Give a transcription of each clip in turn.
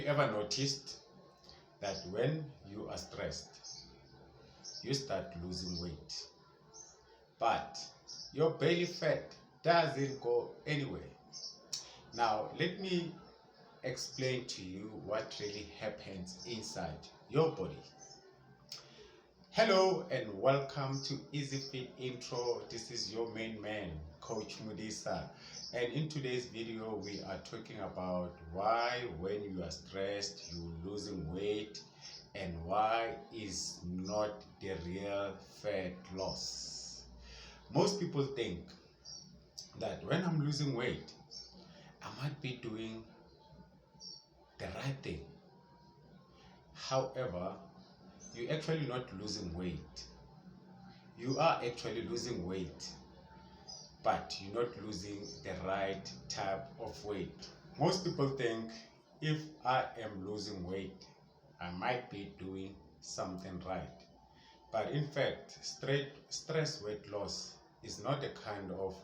You ever noticed that when you are stressed, you start losing weight, but your belly fat doesn't go anywhere? Now, let me explain to you what really happens inside your body. Hello and welcome to EasyFitIntro. This is your main man, Coach Mudisa. And in today's video, we are talking about why when you are stressed, you're losing weight and why is not the real fat loss. Most people think that when I'm losing weight, I might be doing the right thing. However, you're actually not losing weight. You are actually losing weight, but you're not losing the right type of weight. Most people think if I am losing weight, I might be doing something right. But in fact, stress weight loss is not the kind of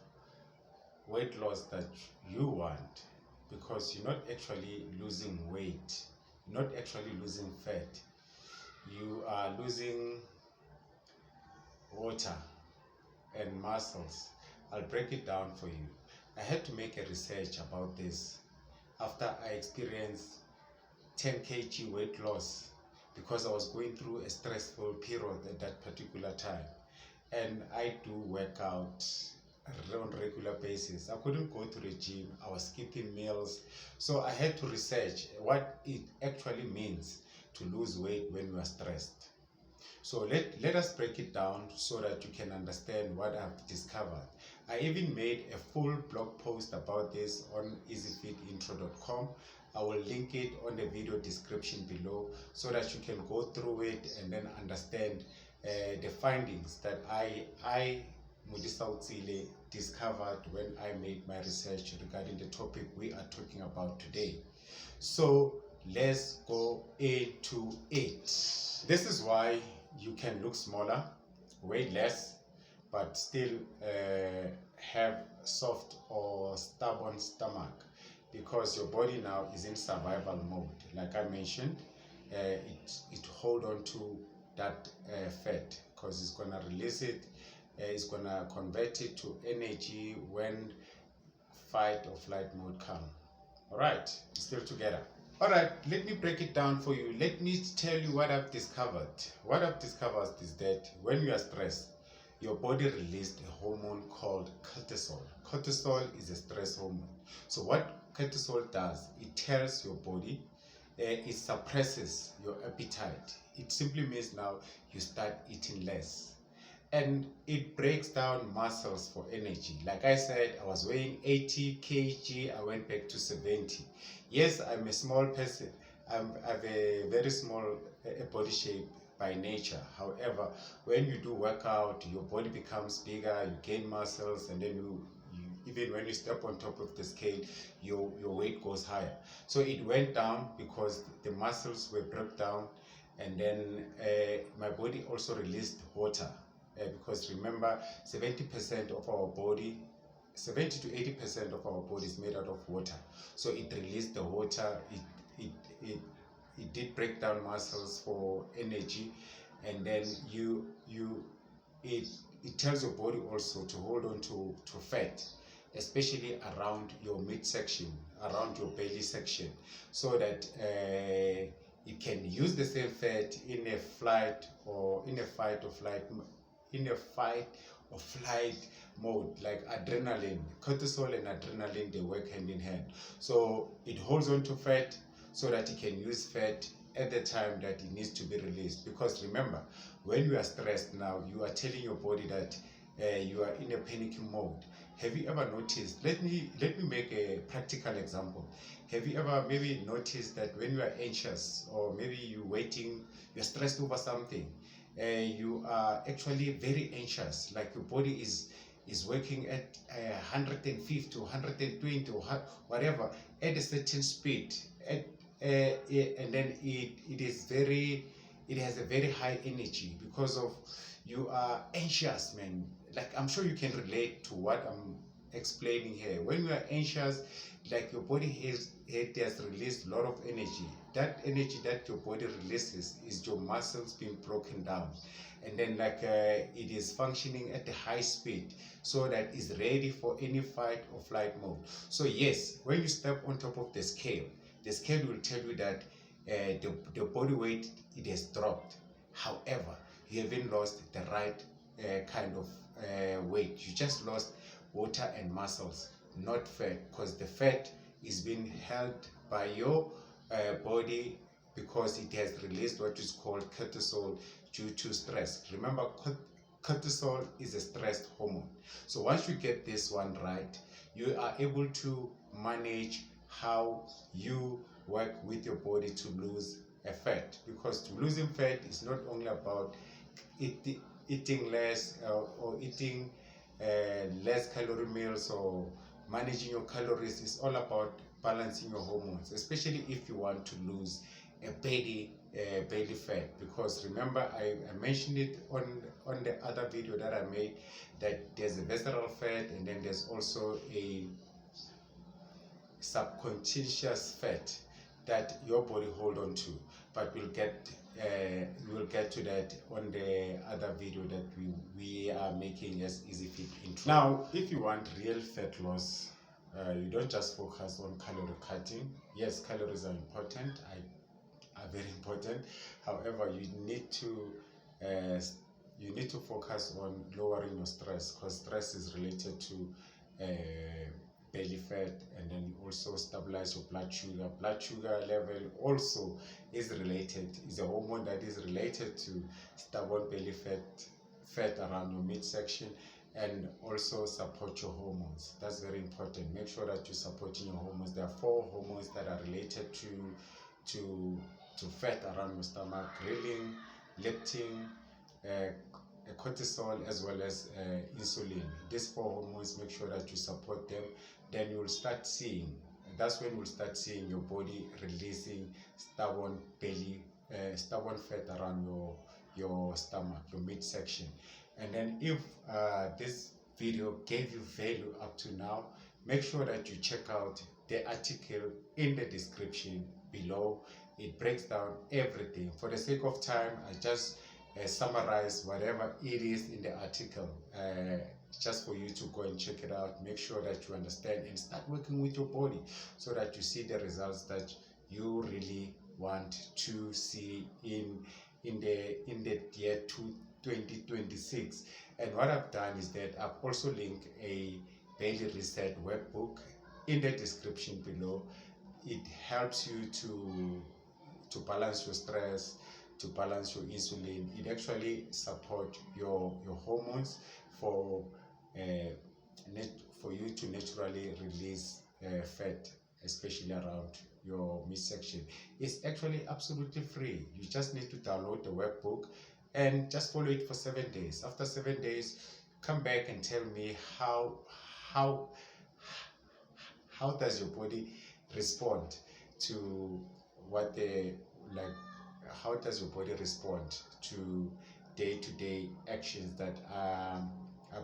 weight loss that you want, because you're not actually losing weight, you're not actually losing fat. You are losing water and muscles. I'll break it down for you. I had to make a research about this after I experienced 10 kg weight loss because I was going through a stressful period at that particular time. And I do work out on a regular basis. I couldn't go to the gym. I was skipping meals. So I had to research what it actually means to lose weight when you are stressed. So let us break it down so that you can understand what I've discovered. I even made a full blog post about this on EasyFitIntro.com. I will link it on the video description below so that you can go through it and then understand the findings that I Mudisa Utsile, discovered when I made my research regarding the topic we are talking about today. So let's go into it. This is why you can look smaller, weigh less, but still have soft or stubborn stomach, because your body now is in survival mode. Like I mentioned, it hold on to that fat because it's gonna release it. It's gonna convert it to energy when fight or flight mode come. All right, still together. All right, let me break it down for you. Let me tell you what I've discovered. What I've discovered is that when you are stressed, your body releases a hormone called cortisol. Cortisol is a stress hormone. So what cortisol does, it tells your body, it suppresses your appetite. It simply means now you start eating less. And it breaks down muscles for energy. Like I said, I was weighing 80 kg, I went back to 70. Yes, I'm a small person. I have a very small body shape by nature. However, when you do workout, your body becomes bigger, you gain muscles, and then you even when you step on top of the scale, your weight goes higher. So it went down because the muscles were broke down, and then my body also released water. Because remember, 70% of our body, 70 to 80% of our body is made out of water. So it released the water, it did break down muscles for energy, and then it tells your body also to hold on to fat, especially around your midsection, around your belly section, so that it can use the same fat in a flight or in a fight or flight mode, like adrenaline. Cortisol and adrenaline, they work hand in hand. So it holds on to fat so that it can use fat at the time that it needs to be released. Because remember, when you are stressed now, you are telling your body that you are in a panicking mode. Have you ever noticed? Let me make a practical example. Have you ever maybe noticed that when you are anxious, or maybe you're stressed over something, you are actually very anxious, like your body is working at 150 or 120 or whatever, at a certain speed, and then it has a very high energy because of you are anxious, man. Like, I'm sure you can relate to what I'm explaining here. When you are anxious, like your body it has released a lot of energy. That energy that your body releases is your muscles being broken down, and then it is functioning at a high speed so that it's ready for any fight or flight mode. So yes, when you step on top of the scale will tell you that the body weight, it has dropped. However, you haven't lost the right kind of weight. You just lost water and muscles, not fat, because the fat is being held by your body because it has released what is called cortisol due to stress. Remember, cortisol is a stress hormone. So once you get this one right, you are able to manage how you work with your body to lose a fat, because losing fat is not only about eating less or eating less calorie meals or managing your calories. It's all about balancing your hormones, especially if you want to lose a belly fat. Because remember, I mentioned it on the other video that I made, that there's a visceral fat and then there's also a subconscious fat that your body hold on to, but we'll get to that on the other video that we are making as EasyFitIntro. Now, if you want real fat loss, you don't just focus on calorie cutting. Yes, calories are important, are very important. However, you need to focus on lowering your stress, because stress is related to belly fat, and then you also stabilize your blood sugar. Blood sugar level also is a hormone that is related to stubborn belly fat around your midsection, and also support your hormones. That's very important. Make sure that you're supporting your hormones. There are 4 hormones that are related to fat around your stomach: ghrelin, leptin, cortisol, as well as insulin. These 4 hormones, make sure that you support them. Then you will start seeing, that's when you'll start seeing your body releasing stubborn fat around your stomach, your midsection. And then if this video gave you value up to now, make sure that you check out the article in the description below. It breaks down everything. For the sake of time, I just summarize whatever it is in the article, just for you to go and check it out. Make sure that you understand and start working with your body so that you see the results that you really want to see in the year 2026. And what I've done is that I've also linked a daily reset workbook in the description below. It helps you to balance your stress, to balance your insulin. It actually supports your hormones for you to naturally release fat, especially around your midsection. It's actually absolutely free. You just need to download the workbook and just follow it for 7 days. After 7 days, come back and tell me how does your body respond to how does your body respond to day-to-day actions that I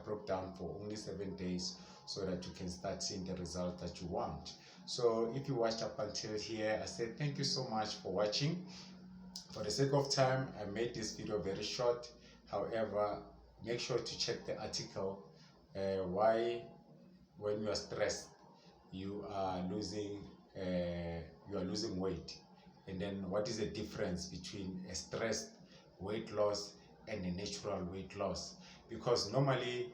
broke down for only 7 days, so that you can start seeing the result that you want. So if you watched up until here, I say thank you so much for watching. For the sake of time, I made this video very short. However, make sure to check the article, why when you are stressed you are losing weight, and then what is the difference between a stressed weight loss and a natural weight loss. Because normally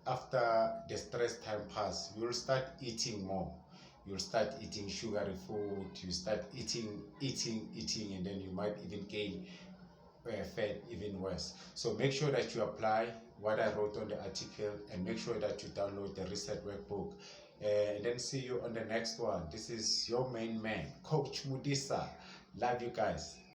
after the stress time pass, you'll start eating more, you'll start eating sugary food, you start eating, and then you might even gain fat even worse. So make sure that you apply what I wrote on the article, and make sure that you download the reset workbook, and then see you on the next one. This is your main man, Coach Mudisa. Love you guys.